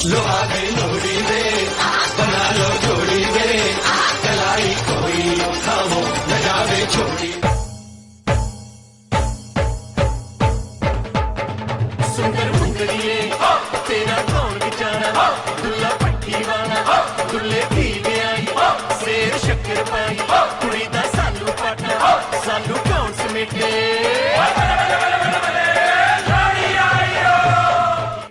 लो आ गई लोहड़ी रे, बना लो जोड़ी रे, कलाई कोई उठाओ न जावे छोड़ी। सुंदर मुंदरिए तेरा कौन बेचारा, दुल्ला पट्टी वाला दुल्ले की आई, शेर शक्कर पाई कुड़ी दा सालू पाटा, सालू कौन समेटे।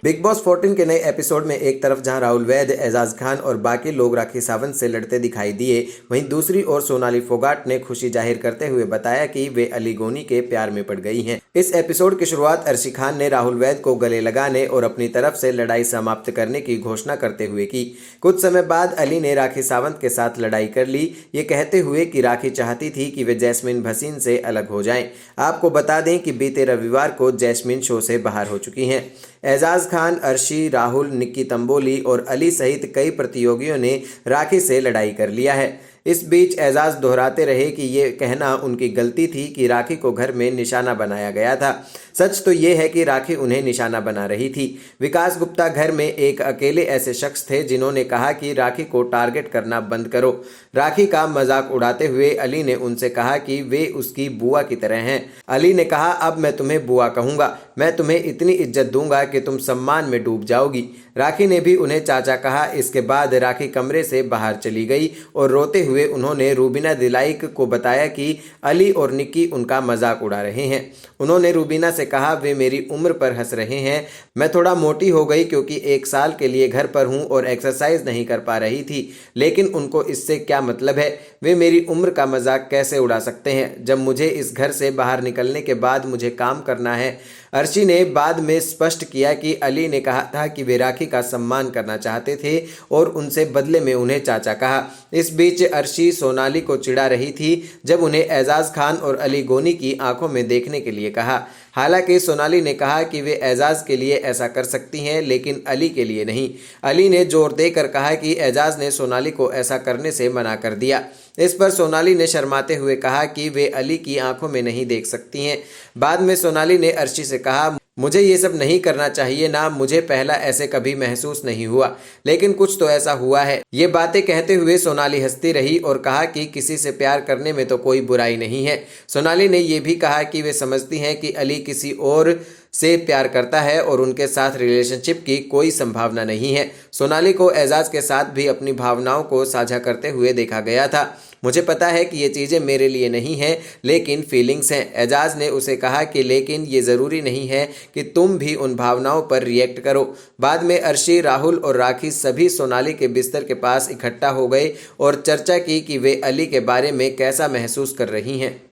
बिग बॉस 14 के नए एपिसोड में एक तरफ जहां राहुल वैद, एजाज खान और बाकी लोग राखी सावंत से लड़ते दिखाई दिए, वहीं दूसरी ओर सोनाली फोगाट ने खुशी जाहिर करते हुए बताया कि वे अली गोनी के प्यार में पड़ गई हैं। इस एपिसोड की शुरुआत अर्शी खान ने राहुल वैद को गले लगाने और अपनी तरफ से लड़ाई समाप्त करने की घोषणा करते हुए की। कुछ समय बाद अली ने राखी सावंत के साथ लड़ाई कर ली, ये कहते हुए कि राखी चाहती थी कि वे जैस्मिन भसीन से अलग हो जाएं। आपको बता दें कि बीते रविवार को जैस्मिन शो से बाहर हो चुकी हैं। एजाज खान, अर्शी, राहुल, निक्की तंबोली और अली सहित कई प्रतियोगियों ने राखी से लड़ाई कर लिया है। इस बीच एजाज दोहराते रहे कि ये कहना उनकी गलती थी कि राखी को घर में निशाना बनाया गया था। सच तो ये है कि राखी उन्हें निशाना बना रही थी। विकास गुप्ता घर में एक अकेले ऐसे शख्स थे जिन्होंने कहा कि राखी को टारगेट करना बंद करो। राखी का मजाक उड़ाते हुए अली ने उनसे कहा कि वे उसकी बुआ की तरह हैं। अली ने कहा, अब मैं तुम्हें बुआ कहूंगा, मैं तुम्हें इतनी इज्जत दूंगा कि तुम सम्मान में डूब जाओगी। राखी ने भी उन्हें चाचा कहा। इसके बाद राखी कमरे से बाहर चली गई और रोते हुए उन्होंने रूबीना दिलाइक को बताया कि अली और निक्की उनका मजाक उड़ा रहे हैं। उन्होंने रूबीना से कहा, वे मेरी उम्र पर हंस रहे हैं, मैं थोड़ा मोटी हो गई क्योंकि 1 साल के लिए घर पर हूं और एक्सरसाइज नहीं कर पा रही थी, लेकिन उनको इससे क्या मतलब है? वे मेरी उम्र का मजाक कैसे उड़ा सकते हैं जब मुझे इस घर से बाहर निकलने के बाद मुझे काम करना है। अर्शी ने बाद में स्पष्ट किया कि अली ने कहा था कि वे राखी का सम्मान करना चाहते थे और उनसे बदले में उन्हें चाचा कहा। इस बीच अर्शी सोनाली को चिढ़ा रही थी जब उन्हें एजाज खान और अली गोनी की आंखों में देखने के लिए कहा। हालांकि सोनाली ने कहा कि वे एजाज के लिए ऐसा कर सकती हैं लेकिन अली के लिए नहीं। अली ने जोर देकर कहा कि एजाज ने सोनाली को ऐसा करने से मना कर दिया। इस पर सोनाली ने शर्माते हुए कहा कि वे अली की आंखों में नहीं देख सकती हैं। बाद में सोनाली ने अर्शी से कहा, मुझे ये सब नहीं करना चाहिए ना, मुझे पहला ऐसे कभी महसूस नहीं हुआ, लेकिन कुछ तो ऐसा हुआ है। ये बातें कहते हुए सोनाली हंसती रही और कहा कि किसी से प्यार करने में तो कोई बुराई नहीं है। सोनाली ने यह भी कहा कि वे समझती हैं कि अली किसी और से प्यार करता है और उनके साथ रिलेशनशिप की कोई संभावना नहीं है। सोनाली को एजाज के साथ भी अपनी भावनाओं को साझा करते हुए देखा गया था। मुझे पता है कि ये चीज़ें मेरे लिए नहीं हैं, लेकिन फीलिंग्स हैं। एजाज ने उसे कहा कि लेकिन ये ज़रूरी नहीं है कि तुम भी उन भावनाओं पर रिएक्ट करो। बाद में अर्शी, राहुल और राखी सभी सोनाली के बिस्तर के पास इकट्ठा हो गए और चर्चा की कि वे अली के बारे में कैसा महसूस कर रही हैं।